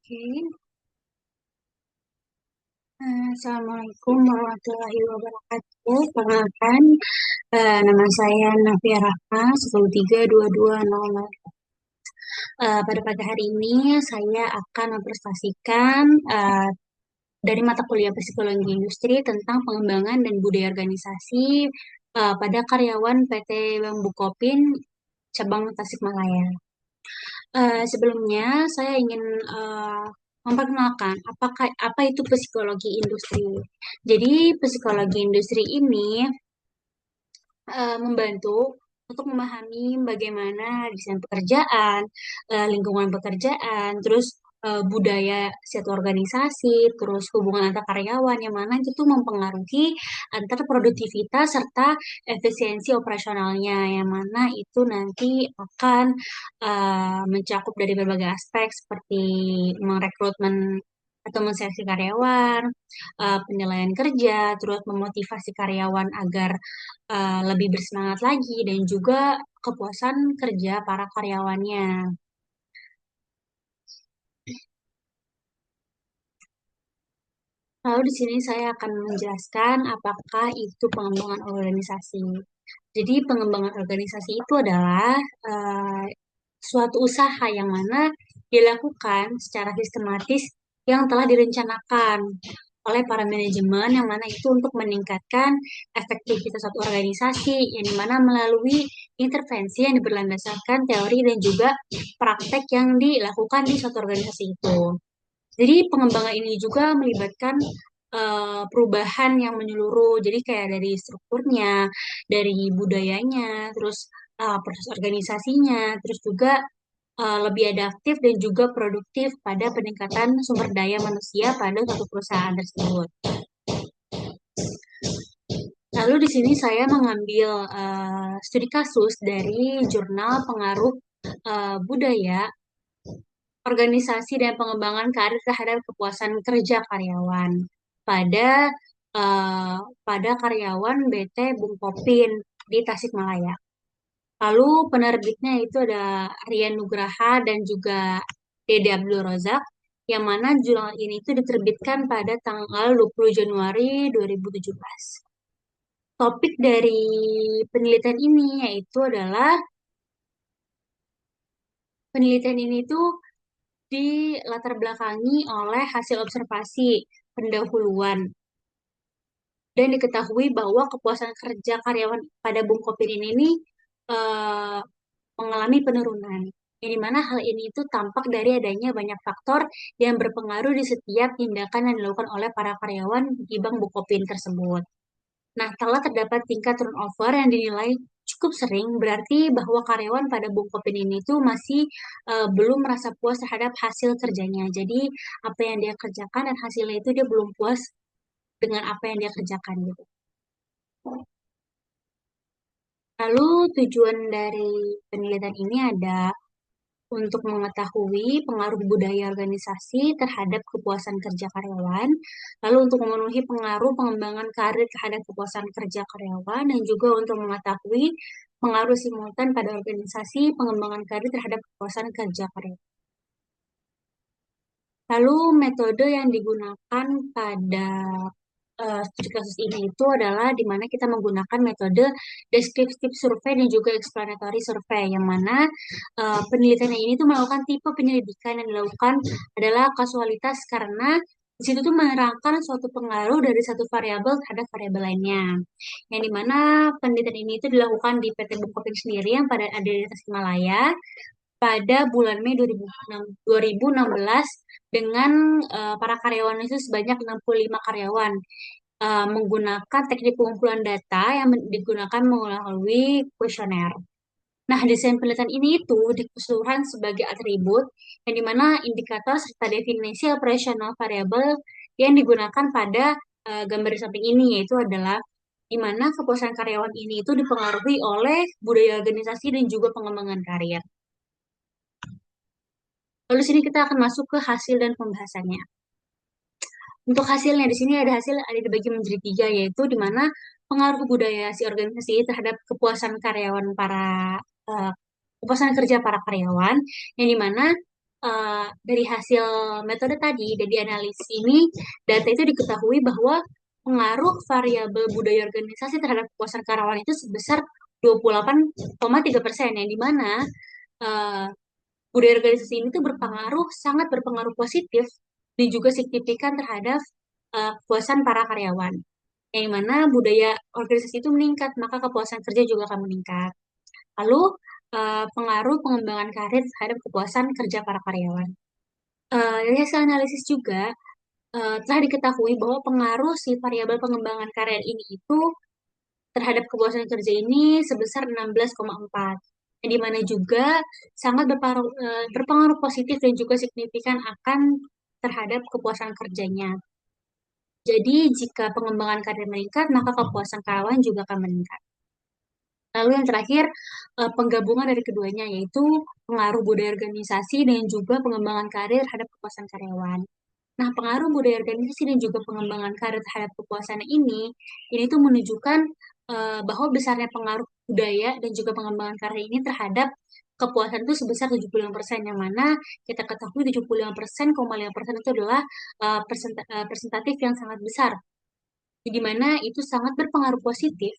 Oke. Assalamualaikum warahmatullahi wabarakatuh. Perkenalkan, nama saya Nafia Rahma, 1032200. Pada pagi hari ini saya akan mempresentasikan dari mata kuliah Psikologi Industri tentang pengembangan dan budaya organisasi pada karyawan PT Bambu Kopin cabang Tasikmalaya. Sebelumnya saya ingin memperkenalkan apa itu psikologi industri. Jadi psikologi industri ini membantu untuk memahami bagaimana desain pekerjaan, lingkungan pekerjaan, terus budaya suatu organisasi, terus hubungan antar karyawan yang mana itu tuh mempengaruhi antar produktivitas serta efisiensi operasionalnya yang mana itu nanti akan mencakup dari berbagai aspek seperti merekrutmen atau menseleksi karyawan, penilaian kerja, terus memotivasi karyawan agar lebih bersemangat lagi dan juga kepuasan kerja para karyawannya. Lalu di sini saya akan menjelaskan apakah itu pengembangan organisasi. Jadi pengembangan organisasi itu adalah eh, suatu usaha yang mana dilakukan secara sistematis yang telah direncanakan oleh para manajemen yang mana itu untuk meningkatkan efektivitas suatu organisasi yang dimana melalui intervensi yang berlandaskan teori dan juga praktek yang dilakukan di suatu organisasi itu. Jadi pengembangan ini juga melibatkan perubahan yang menyeluruh. Jadi kayak dari strukturnya, dari budayanya, terus proses organisasinya, terus juga lebih adaptif dan juga produktif pada peningkatan sumber daya manusia pada suatu perusahaan tersebut. Lalu di sini saya mengambil studi kasus dari jurnal pengaruh budaya organisasi dan pengembangan karir terhadap kepuasan kerja karyawan pada eh, pada karyawan BT Bungkopin di Tasikmalaya. Lalu penerbitnya itu ada Rian Nugraha dan juga Dede Abdul Razak, yang mana jurnal ini itu diterbitkan pada tanggal 20 Januari 2017. Topik dari penelitian ini yaitu adalah penelitian ini tuh dilatar belakangi oleh hasil observasi pendahuluan dan diketahui bahwa kepuasan kerja karyawan pada Bungkopin ini eh, mengalami penurunan. Yang dimana hal ini itu tampak dari adanya banyak faktor yang berpengaruh di setiap tindakan yang dilakukan oleh para karyawan di Bank Bukopin tersebut. Nah, telah terdapat tingkat turnover yang dinilai cukup sering, berarti bahwa karyawan pada Bukopin ini tuh masih belum merasa puas terhadap hasil kerjanya. Jadi, apa yang dia kerjakan dan hasilnya itu dia belum puas dengan apa yang dia kerjakan gitu. Lalu tujuan dari penelitian ini ada untuk mengetahui pengaruh budaya organisasi terhadap kepuasan kerja karyawan, lalu untuk memenuhi pengaruh pengembangan karir terhadap kepuasan kerja karyawan, dan juga untuk mengetahui pengaruh simultan pada organisasi pengembangan karir terhadap kepuasan kerja karyawan. Lalu metode yang digunakan pada studi kasus ini itu adalah di mana kita menggunakan metode descriptive survey dan juga explanatory survey yang mana penelitian ini tuh melakukan tipe penyelidikan yang dilakukan adalah kasualitas karena di situ tuh menerangkan suatu pengaruh dari satu variabel terhadap variabel lainnya. Yang dimana penelitian ini itu dilakukan di PT Bukopin sendiri yang pada ada di Tasikmalaya pada bulan Mei 2016 dengan para karyawan itu sebanyak 65 karyawan menggunakan teknik pengumpulan data yang digunakan melalui kuesioner. Nah, desain penelitian ini itu dikeseluruhan sebagai atribut yang dimana indikator serta definisi operasional variabel yang digunakan pada gambar di samping ini yaitu adalah di mana kepuasan karyawan ini itu dipengaruhi oleh budaya organisasi dan juga pengembangan karir. Lalu sini kita akan masuk ke hasil dan pembahasannya. Untuk hasilnya di sini ada hasil ada dibagi menjadi tiga yaitu di mana pengaruh budaya si organisasi terhadap kepuasan karyawan para kepuasan kerja para karyawan yang di mana dari hasil metode tadi, dari analisis ini, data itu diketahui bahwa pengaruh variabel budaya organisasi terhadap kepuasan karyawan itu sebesar 28,3%, yang dimana uh, budaya organisasi ini tuh sangat berpengaruh positif dan juga signifikan terhadap kepuasan para karyawan. Yang mana budaya organisasi itu meningkat, maka kepuasan kerja juga akan meningkat. Lalu, pengaruh pengembangan karir terhadap kepuasan kerja para karyawan. Dari hasil analisis juga telah diketahui bahwa pengaruh si variabel pengembangan karir ini itu terhadap kepuasan kerja ini sebesar 16,4, yang dimana juga sangat berpengaruh positif dan juga signifikan akan terhadap kepuasan kerjanya. Jadi jika pengembangan karir meningkat, maka kepuasan karyawan juga akan meningkat. Lalu yang terakhir, penggabungan dari keduanya, yaitu pengaruh budaya organisasi dan juga pengembangan karir terhadap kepuasan karyawan. Nah, pengaruh budaya organisasi dan juga pengembangan karir terhadap kepuasan ini tuh menunjukkan bahwa besarnya pengaruh budaya dan juga pengembangan karir ini terhadap kepuasan itu sebesar 75%, yang mana kita ketahui 75,5% itu adalah persentatif yang sangat besar, di mana itu sangat berpengaruh positif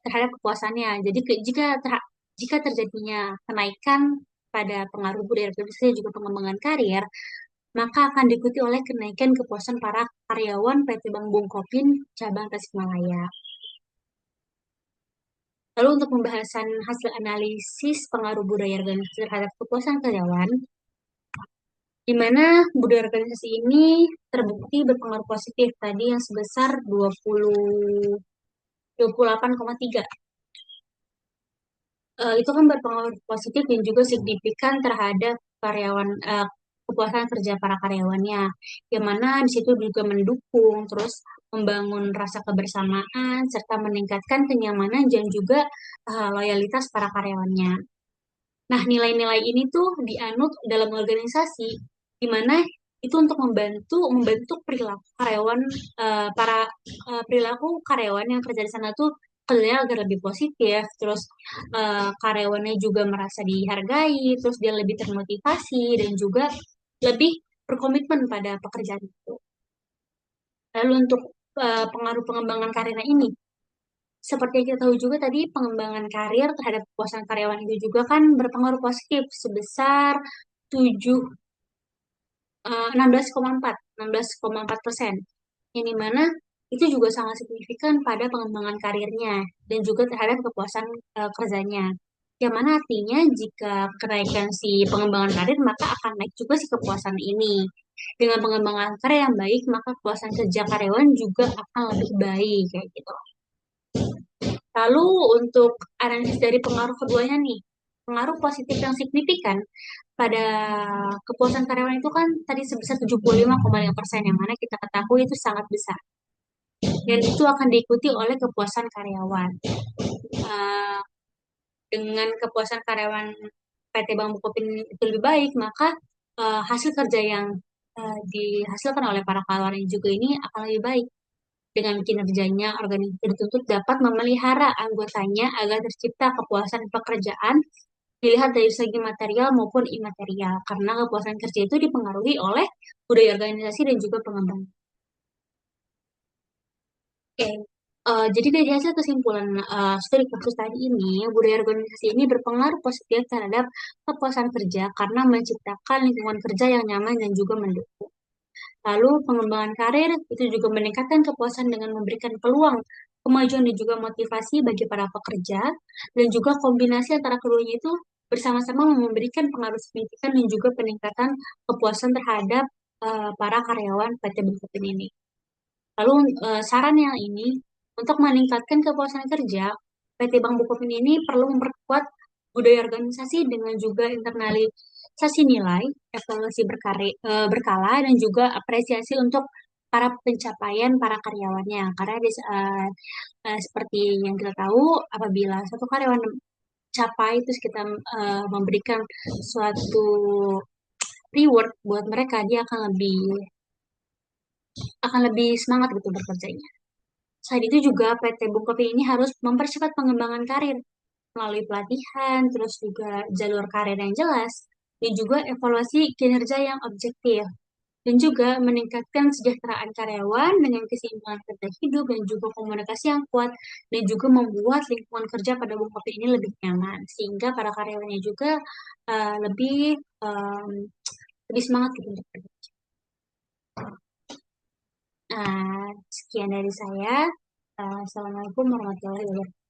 terhadap kepuasannya. Jadi jika terjadinya kenaikan pada pengaruh budaya organisasi dan juga pengembangan karir, maka akan diikuti oleh kenaikan kepuasan para karyawan PT Bank Bungkopin cabang Tasikmalaya. Lalu untuk pembahasan hasil analisis pengaruh budaya organisasi terhadap kepuasan karyawan, di mana budaya organisasi ini terbukti berpengaruh positif tadi yang sebesar 28,3. Itu kan berpengaruh positif dan juga signifikan terhadap karyawan kepuasan kerja para karyawannya, yang mana di situ juga mendukung terus membangun rasa kebersamaan serta meningkatkan kenyamanan dan juga loyalitas para karyawannya. Nah, nilai-nilai ini tuh dianut dalam organisasi, di mana itu untuk membentuk perilaku karyawan para perilaku karyawan yang kerja di sana tuh kerjanya agar lebih positif, terus karyawannya juga merasa dihargai, terus dia lebih termotivasi dan juga lebih berkomitmen pada pekerjaan itu. Lalu untuk pengaruh pengembangan karirnya ini, seperti yang kita tahu juga tadi, pengembangan karir terhadap kepuasan karyawan itu juga kan berpengaruh positif sebesar 7, 16,4%, yang dimana itu juga sangat signifikan pada pengembangan karirnya dan juga terhadap kepuasan kerjanya. Yang mana artinya jika kenaikan si pengembangan karir, maka akan naik juga si kepuasan ini. Dengan pengembangan karir yang baik, maka kepuasan kerja karyawan juga akan lebih baik kayak gitu. Lalu untuk analisis dari pengaruh keduanya nih, pengaruh positif yang signifikan pada kepuasan karyawan itu kan tadi sebesar 75,5%, yang mana kita ketahui itu sangat besar. Dan itu akan diikuti oleh kepuasan karyawan. Uh, dengan kepuasan karyawan PT Bank Bukopin itu lebih baik, maka hasil kerja yang dihasilkan oleh para karyawan juga ini akan lebih baik. Dengan kinerjanya, organisasi dituntut dapat memelihara anggotanya agar tercipta kepuasan pekerjaan dilihat dari segi material maupun imaterial, karena kepuasan kerja itu dipengaruhi oleh budaya organisasi dan juga pengembangan. Oke, jadi dari hasil kesimpulan studi kasus tadi ini, budaya organisasi ini berpengaruh positif terhadap kepuasan kerja karena menciptakan lingkungan kerja yang nyaman dan juga mendukung. Lalu pengembangan karir itu juga meningkatkan kepuasan dengan memberikan peluang kemajuan dan juga motivasi bagi para pekerja, dan juga kombinasi antara keduanya itu bersama-sama memberikan pengaruh signifikan dan juga peningkatan kepuasan terhadap para karyawan PT Bukopin ini. Lalu saran yang ini, untuk meningkatkan kepuasan kerja, PT Bank Bukopin ini perlu memperkuat budaya organisasi dengan juga internalisasi nilai, evaluasi berkala, dan juga apresiasi untuk para pencapaian para karyawannya. Karena seperti yang kita tahu, apabila satu karyawan capai, terus kita memberikan suatu reward buat mereka, dia akan lebih semangat gitu bekerjanya. Selain itu juga PT Bukopin ini harus mempercepat pengembangan karir melalui pelatihan, terus juga jalur karir yang jelas, dan juga evaluasi kinerja yang objektif, dan juga meningkatkan kesejahteraan karyawan dengan keseimbangan kerja hidup dan juga komunikasi yang kuat, dan juga membuat lingkungan kerja pada Bukopin ini lebih nyaman sehingga para karyawannya juga lebih lebih semangat gitu untuk kerja. Sekian dari saya. Assalamualaikum warahmatullahi wabarakatuh.